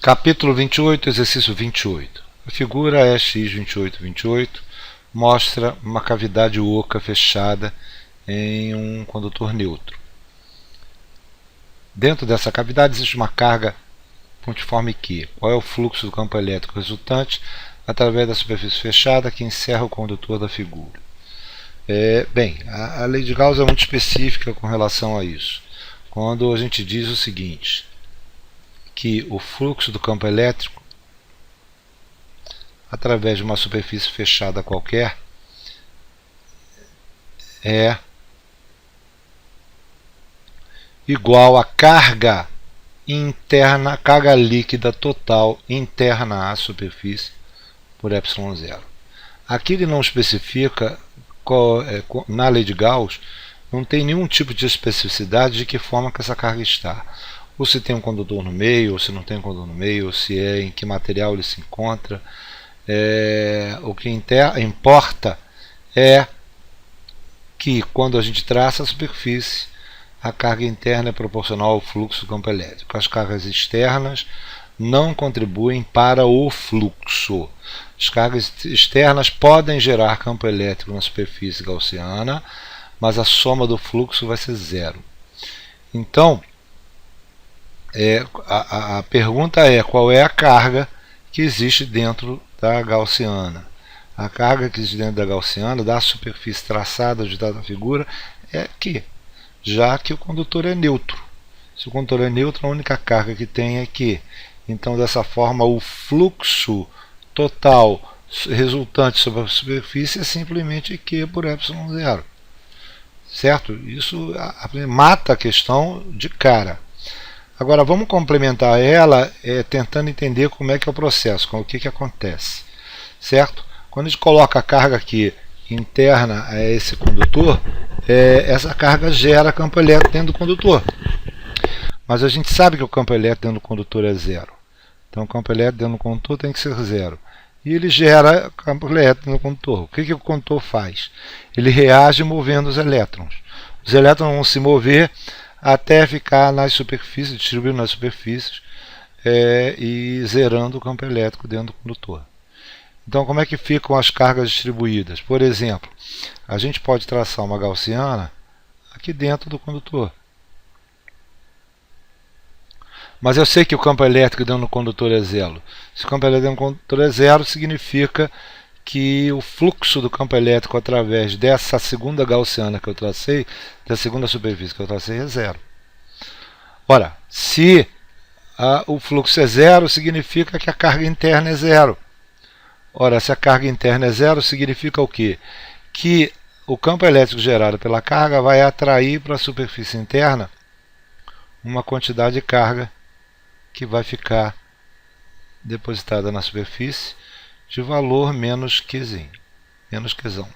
Capítulo 28, exercício 28. A figura é x2828, mostra uma cavidade oca fechada em um condutor neutro. Dentro dessa cavidade existe uma carga pontiforme Q. Qual é o fluxo do campo elétrico resultante através da superfície fechada que encerra o condutor da figura? Bem, a lei de Gauss é muito específica com relação a isso. Quando a gente diz o seguinte, que o fluxo do campo elétrico através de uma superfície fechada qualquer é igual à carga interna, carga líquida total interna à superfície por ε0. Aqui ele não especifica, na lei de Gauss, não tem nenhum tipo de especificidade de que forma que essa carga está. Ou se tem um condutor no meio, ou se não tem um condutor no meio, ou se em que material ele se encontra. O que importa é que quando a gente traça a superfície, a carga interna é proporcional ao fluxo do campo elétrico. As cargas externas não contribuem para o fluxo. As cargas externas podem gerar campo elétrico na superfície gaussiana, mas a soma do fluxo vai ser zero. Então, a pergunta é qual é a carga que existe dentro da gaussiana. A carga que existe dentro da gaussiana, da superfície traçada, agitada na figura, é Q, já que o condutor é neutro. Se o condutor é neutro, a única carga que tem é Q. Então, dessa forma, o fluxo total resultante sobre a superfície é simplesmente Q por ε0. Certo? Isso mata a questão de cara. Agora vamos complementar ela tentando entender como é que é o processo, o que acontece. Certo? Quando a gente coloca a carga aqui interna a esse condutor, essa carga gera campo elétrico dentro do condutor. Mas a gente sabe que o campo elétrico dentro do condutor é zero. Então o campo elétrico dentro do condutor tem que ser zero. E ele gera campo elétrico no condutor. O que o condutor faz? Ele reage movendo os elétrons. Os elétrons vão se mover até ficar nas superfícies, distribuindo nas superfícies e zerando o campo elétrico dentro do condutor. Então, como é que ficam as cargas distribuídas? Por exemplo, a gente pode traçar uma gaussiana aqui dentro do condutor. Mas eu sei que o campo elétrico dentro do condutor é zero. Se o campo elétrico dentro do condutor é zero, significa que o fluxo do campo elétrico através dessa segunda gaussiana que eu tracei, da segunda superfície que eu tracei, é zero. Ora, se o fluxo é zero, significa que a carga interna é zero. Ora, se a carga interna é zero, significa o quê? Que o campo elétrico gerado pela carga vai atrair para a superfície interna uma quantidade de carga que vai ficar depositada na superfície de valor menos Qzinho, menos Qzão.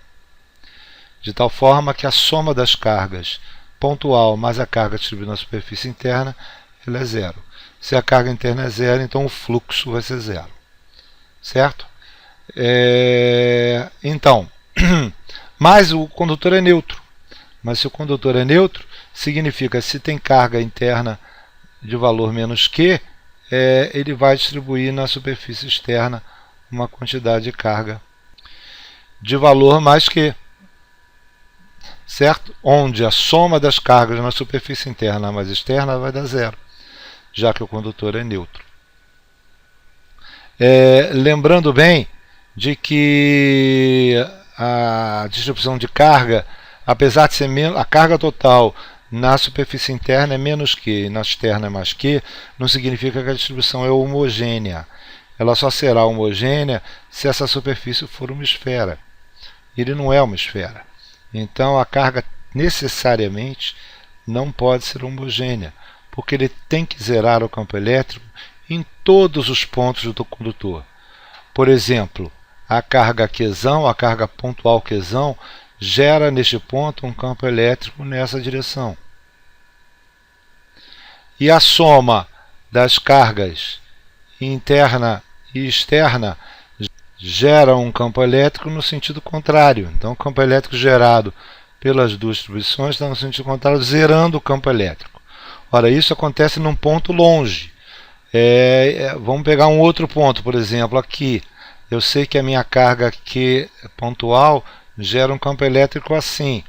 De tal forma que a soma das cargas pontual mais a carga distribuída na superfície interna, ela é zero. Se a carga interna é zero, então o fluxo vai ser zero. Certo? Então, mas o condutor é neutro. Mas se o condutor é neutro, significa que se tem carga interna de valor menos Q, ele vai distribuir na superfície externa uma quantidade de carga de valor mais Q. Certo? Onde a soma das cargas na superfície interna mais externa vai dar zero, já que o condutor é neutro. Lembrando bem de que a distribuição de carga, apesar de ser a carga total na superfície interna é menos Q e na externa é mais Q, não significa que a distribuição é homogênea. Ela só será homogênea se essa superfície for uma esfera. Ele não é uma esfera. Então a carga necessariamente não pode ser homogênea, porque ele tem que zerar o campo elétrico em todos os pontos do condutor. Por exemplo, a carga Qzão, a carga pontual Qzão, gera neste ponto um campo elétrico nessa direção. E a soma das cargas interna e externa gera um campo elétrico no sentido contrário. Então o campo elétrico gerado pelas duas distribuições está no sentido contrário, zerando o campo elétrico. Ora, isso acontece num ponto longe. Vamos pegar um outro ponto, por exemplo, aqui. Eu sei que a minha carga Q pontual gera um campo elétrico assim.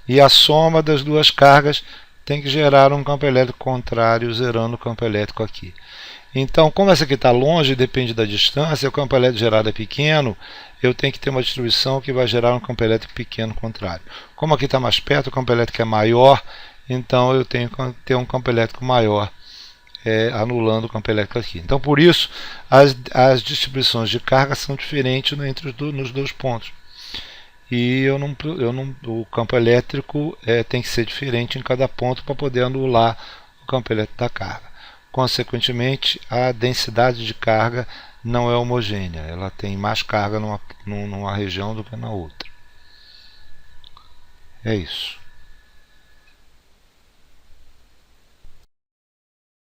E a soma das duas cargas tem que gerar um campo elétrico contrário, zerando o campo elétrico aqui. Então, como essa aqui está longe, depende da distância, o campo elétrico gerado é pequeno, eu tenho que ter uma distribuição que vai gerar um campo elétrico pequeno contrário. Como aqui está mais perto, o campo elétrico é maior, então eu tenho que ter um campo elétrico maior, anulando o campo elétrico aqui. Então, por isso, as distribuições de carga são diferentes nos dois pontos. E o campo elétrico tem que ser diferente em cada ponto para poder anular o campo elétrico da carga. Consequentemente, a densidade de carga não é homogênea, ela tem mais carga numa região do que na outra. É isso.